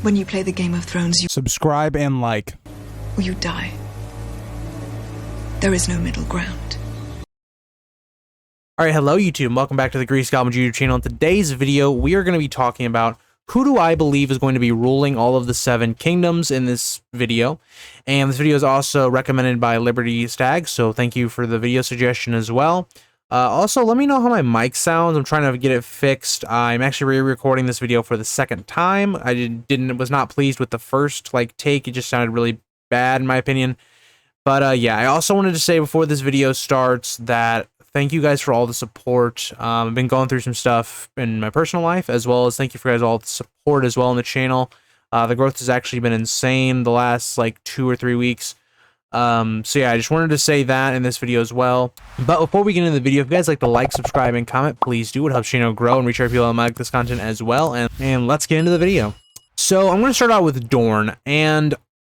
When you play the Game of Thrones, you Subscribe and like. or you die. There is no middle ground. Alright, hello YouTube, welcome back to the Grease Goblin YouTube channel. In today's video, we are going to be talking about who do I believe is going to be ruling all of the 7 kingdoms in this video. And this video is also recommended by Liberty Stag, so thank you for the video suggestion as well. Also, let me know how my mic sounds. I'm trying to get it fixed. I'm actually re-recording this video for the second time. I was not pleased with the first take. It just sounded really bad in my opinion. But yeah, I also wanted to say before this video starts that thank you guys for all the support. I've been going through some stuff in my personal life, as well as thank you for guys all the support as well on the channel. The growth has actually been insane the last 2 or 3 weeks. So yeah, I just wanted to say that in this video as well. But before we get into the video, if you guys like to like, subscribe, and comment, please do. It helps channel grow and reach other people that like this content as well. And let's get into the video. So I'm going to start out with Dorne, and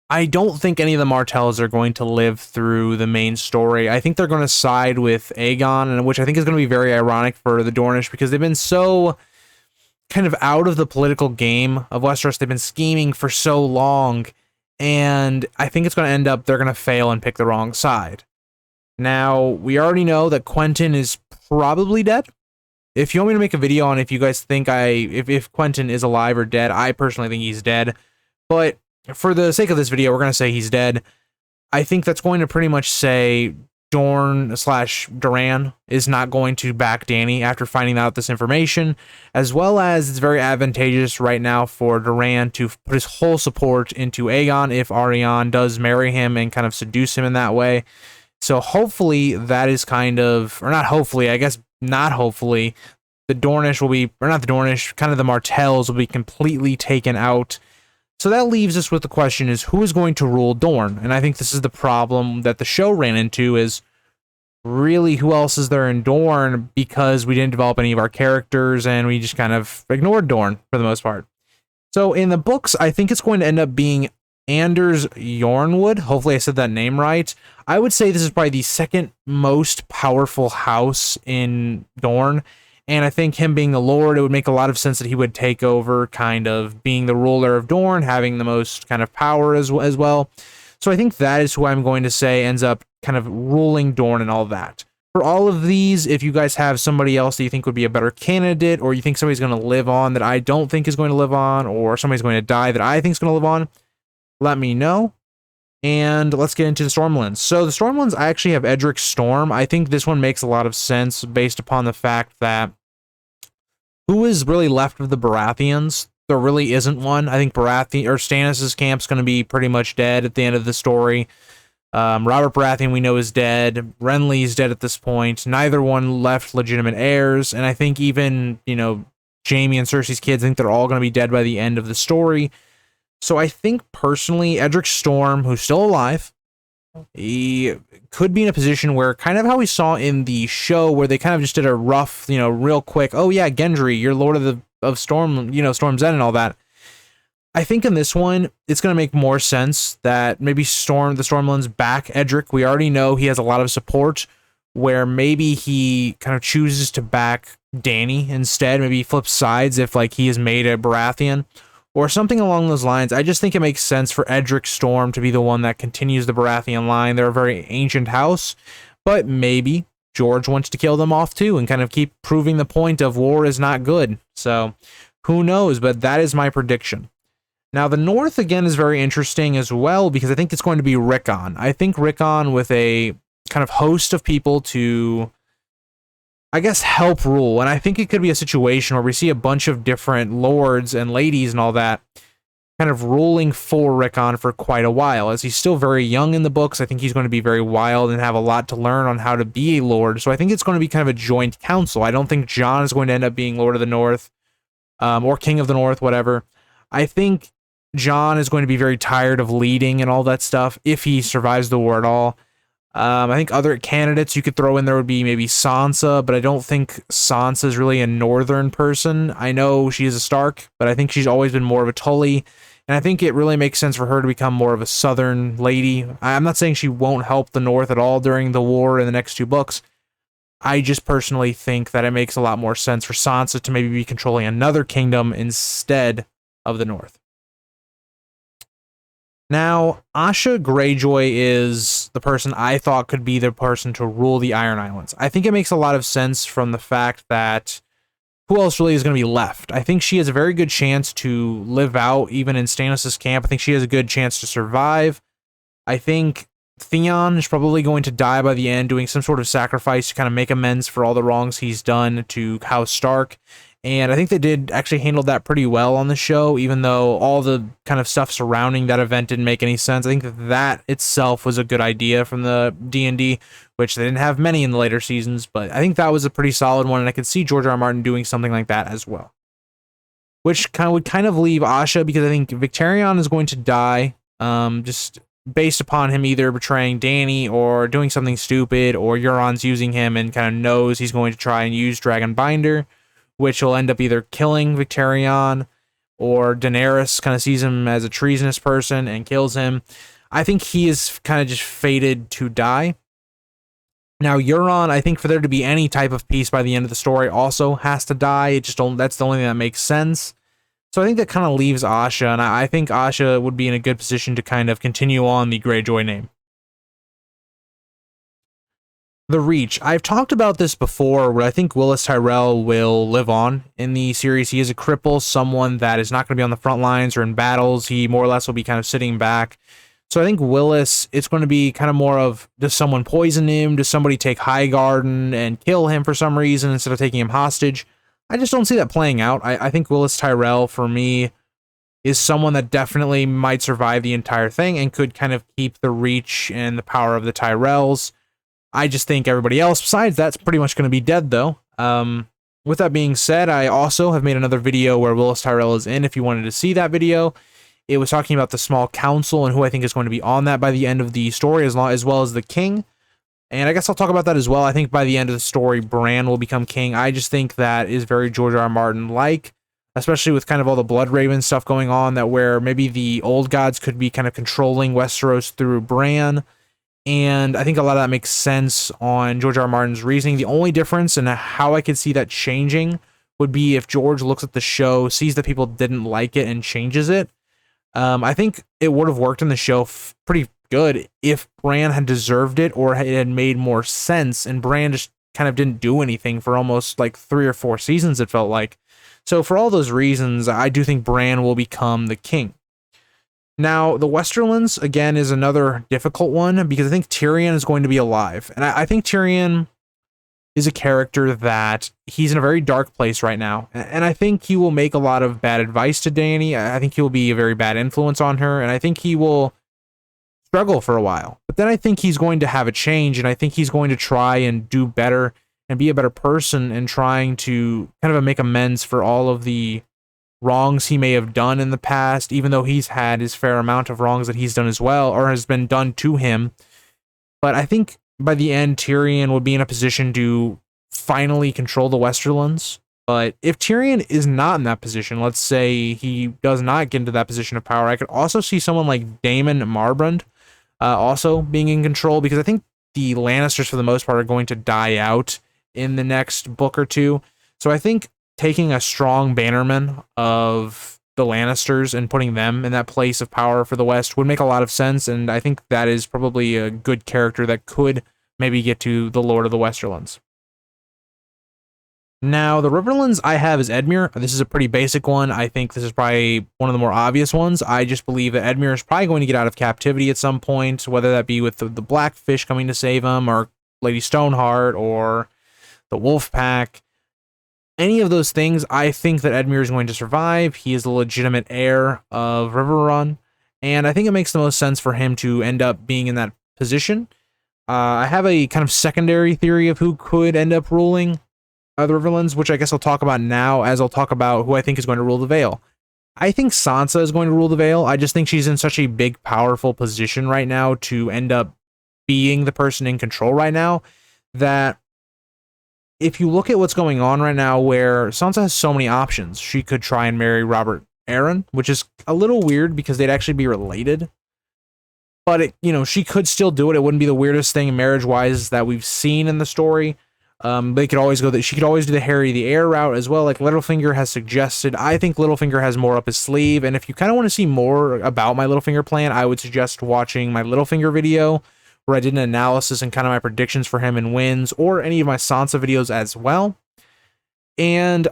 I don't think any of the Martells are going to live through the main story. I think they're going to side with Aegon, and which I think is going to be very ironic for the Dornish because they've been so kind of out of the political game of Westeros. They've been scheming for so long. And I think it's going to end up they're going to fail and pick the wrong side. Now, we already know that Quentyn is probably dead. If you want me to make a video on if you guys think if Quentyn is alive or dead, I personally think he's dead. But for the sake of this video, we're going to say he's dead. I think that's going to pretty much say Dorne/Doran is not going to back Dany after finding out this information, as well as it's very advantageous right now for Doran to put his whole support into Aegon if Arianne does marry him and kind of seduce him in that way. So hopefully that is kind of, or not hopefully, I guess not hopefully, the Dornish will be, or not the Dornish, kind of the Martells will be completely taken out. So that leaves us with the question is who is going to rule Dorne? And I think this is the problem that the show ran into is really who else is there in Dorne because we didn't develop any of our characters and we just kind of ignored Dorne for the most part. So in the books, I think it's going to end up being Anders Yornwood. Hopefully I said that name right. I would say this is probably the second most powerful house in Dorne. And I think him being the Lord, it would make a lot of sense that he would take over kind of being the ruler of Dorne, having the most kind of power as well. So I think that is who I'm going to say ends up kind of ruling Dorne and all that. For all of these, if you guys have somebody else that you think would be a better candidate, or you think somebody's going to live on that I don't think is going to live on, or somebody's going to die that I think is going to live on, let me know. And let's get into the Stormlands. So the Stormlands, I actually have Edric Storm. I think this one makes a lot of sense based upon the fact that who is really left of the Baratheons? There really isn't one. I think Stannis' camp's going to be pretty much dead at the end of the story. Robert Baratheon we know is dead. Renly's dead at this point. Neither one left legitimate heirs. And I think even, Jaime and Cersei's kids, I think they're all going to be dead by the end of the story. So I think personally, Edric Storm, who's still alive, he could be in a position where kind of how we saw in the show where they kind of just did a rough, real quick, oh yeah, Gendry, you're Lord of Storm, Storm's End and all that. I think in this one, it's going to make more sense that maybe the Stormlands back Edric. We already know he has a lot of support where maybe he kind of chooses to back Dany instead. Maybe he flips sides if he is made a Baratheon or something along those lines. I just think it makes sense for Edric Storm to be the one that continues the Baratheon line. They're a very ancient house, but maybe George wants to kill them off too and kind of keep proving the point of war is not good. So who knows, but that is my prediction. Now the North again is very interesting as well because I think it's going to be Rickon. I think Rickon with a kind of host of people to, I guess, help rule. And I think it could be a situation where we see a bunch of different lords and ladies and all that kind of ruling for Rickon for quite a while. As he's still very young in the books, I think he's going to be very wild and have a lot to learn on how to be a lord. So I think it's going to be kind of a joint council. I don't think Jon is going to end up being Lord of the North or King of the North, whatever. I think Jon is going to be very tired of leading and all that stuff if he survives the war at all. I think other candidates you could throw in there would be maybe Sansa, but I don't think Sansa is really a northern person. I know she is a Stark, but I think she's always been more of a Tully, and I think it really makes sense for her to become more of a southern lady. I'm not saying she won't help the North at all during the war in the next 2 books. I just personally think that it makes a lot more sense for Sansa to maybe be controlling another kingdom instead of the North. Now, Asha Greyjoy is the person I thought could be the person to rule the Iron Islands. I think it makes a lot of sense from the fact that who else really is going to be left? I think she has a very good chance to live out even in Stannis' camp. I think she has a good chance to survive. I think Theon is probably going to die by the end, doing some sort of sacrifice to kind of make amends for all the wrongs he's done to House Stark. And I think they did actually handle that pretty well on the show, even though all the kind of stuff surrounding that event didn't make any sense. I think that itself was a good idea from the D&D, which they didn't have many in the later seasons, but I think that was a pretty solid one, and I could see George R. R. Martin doing something like that as well. Which would kind of leave Asha, because I think Victarion is going to die, just based upon him either betraying Dany or doing something stupid, or Euron's using him and kind of knows he's going to try and use Dragonbinder, which will end up either killing Victarion, or Daenerys kind of sees him as a treasonous person and kills him. I think he is kind of just fated to die. Now, Euron, I think for there to be any type of peace by the end of the story, also has to die. That's the only thing that makes sense. So I think that kind of leaves Asha, and I think Asha would be in a good position to kind of continue on the Greyjoy name. The Reach. I've talked about this before, where I think Willis Tyrell will live on in the series. He is a cripple, someone that is not going to be on the front lines or in battles. He more or less will be kind of sitting back. So I think Willis, it's going to be kind of more of, does someone poison him? Does somebody take Highgarden and kill him for some reason instead of taking him hostage? I just don't see that playing out. I think Willis Tyrell, for me, is someone that definitely might survive the entire thing and could kind of keep the reach and the power of the Tyrells. I just think everybody else besides that's pretty much going to be dead, though. With that being said, I also have made another video where Willis Tyrell is in. If you wanted to see that video, it was talking about the small council and who I think is going to be on that by the end of the story, as well as the king. And I guess I'll talk about that as well. I think by the end of the story, Bran will become king. I just think that is very George R. R. Martin-like, especially with kind of all the Bloodraven stuff going on, that where maybe the old gods could be kind of controlling Westeros through Bran. And I think a lot of that makes sense on George R. R. Martin's reasoning. The only difference in how I could see that changing would be if George looks at the show, sees that people didn't like it, and changes it. I think it would have worked in the show pretty good if Bran had deserved it, or it had made more sense, and Bran just kind of didn't do anything for almost like 3 or 4 seasons, it felt like. So for all those reasons, I do think Bran will become the king. Now, the Westerlands, again, is another difficult one, because I think Tyrion is going to be alive. And I think Tyrion is a character that he's in a very dark place right now. And I think he will make a lot of bad advice to Dany. I think he will be a very bad influence on her. And I think he will struggle for a while. But then I think he's going to have a change. And I think he's going to try and do better and be a better person, and trying to kind of make amends for all of the wrongs he may have done in the past, even though he's had his fair amount of wrongs that he's done as well, or has been done to him. But I think by the end, Tyrion will be in a position to finally control the Westerlands. But if Tyrion is not in that position, let's say he does not get into that position of power, I could also see someone like Daemon Marbrand also being in control, because I think the Lannisters, for the most part, are going to die out in the next book or two. So I think taking a strong bannerman of the Lannisters and putting them in that place of power for the West would make a lot of sense, and I think that is probably a good character that could maybe get to the Lord of the Westerlands. Now, the Riverlands I have is Edmure. This is a pretty basic one. I think this is probably one of the more obvious ones. I just believe that Edmure is probably going to get out of captivity at some point, whether that be with the Blackfish coming to save him, or Lady Stoneheart, or the Wolf Pack. Any of those things, I think that Edmure is going to survive. He is the legitimate heir of Riverrun, and I think it makes the most sense for him to end up being in that position. I have a kind of secondary theory of who could end up ruling the Riverlands, which I guess I'll talk about now, as I'll talk about who I think is going to rule the Vale. I think Sansa is going to rule the Vale. I just think she's in such a big, powerful position right now to end up being the person in control right now, that if you look at what's going on right now, where Sansa has so many options, she could try and marry Robert Arryn, which is a little weird because they'd actually be related. But she could still do it. It wouldn't be the weirdest thing marriage-wise that we've seen in the story. They could always she could always do the Harry the Air route as well, like Littlefinger has suggested. I think Littlefinger has more up his sleeve, and if you kind of want to see more about my Littlefinger plan, I would suggest watching my Littlefinger video, where I did an analysis and kind of my predictions for him and wins, or any of my Sansa videos as well. And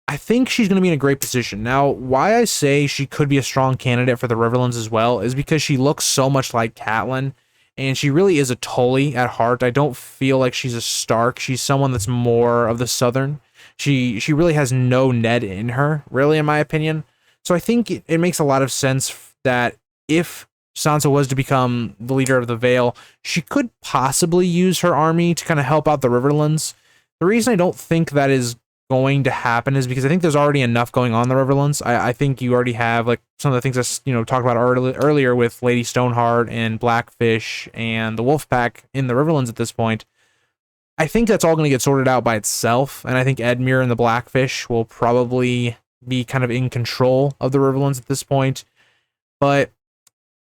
I think she's going to be in a great position. Now, why I say she could be a strong candidate for the Riverlands as well is because she looks so much like Catelyn, and she really is a Tully at heart. I don't feel like she's a Stark. She's someone that's more of the Southern. She really has no Ned in her, really, in my opinion. So I think it makes a lot of sense that if Sansa was to become the leader of the Vale, she could possibly use her army to kind of help out the Riverlands. The reason I don't think that is going to happen is because I think there's already enough going on in the Riverlands. I think you already have like some of the things I talked about earlier with Lady Stoneheart and Blackfish and the Wolfpack in the Riverlands at this point. I think that's all going to get sorted out by itself, and I think Edmure and the Blackfish will probably be kind of in control of the Riverlands at this point. But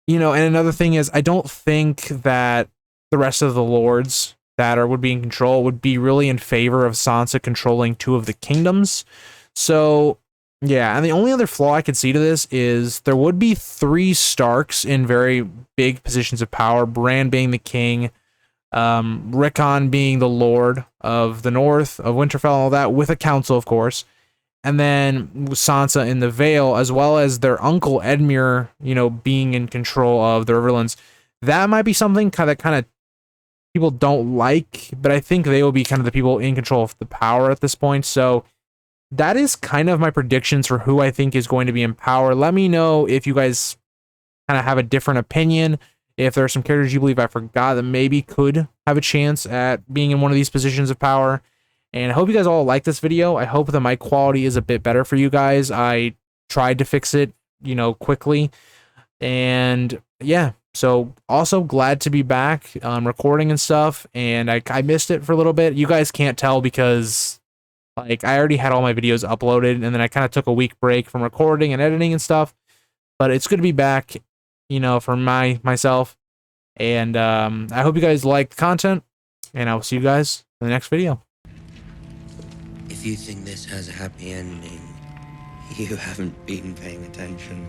and another thing is, I don't think that the rest of the lords that would be in control would be really in favor of Sansa controlling 2 of the kingdoms. So, yeah, and the only other flaw I could see to this is there would be 3 Starks in very big positions of power, Bran being the king, Rickon being the lord of the north, of Winterfell and all that, with a council, of course, and then Sansa in the Vale, as well as their uncle Edmure, being in control of the Riverlands. That might be something that kind of people don't like, but I think they will be kind of the people in control of the power at this point. So that is kind of my predictions for who I think is going to be in power. Let me know if you guys kind of have a different opinion, if there are some characters you believe I forgot that maybe could have a chance at being in one of these positions of power. And I hope you guys all like this video. I hope the mic quality is a bit better for you guys. I tried to fix it, quickly. And yeah, so also glad to be back recording and stuff. And I missed it for a little bit. You guys can't tell because I already had all my videos uploaded, and then I kind of took a week break from recording and editing and stuff. But it's good to be back, for myself. And I hope you guys like the content, and I will see you guys in the next video. If you think this has a happy ending, you haven't been paying attention.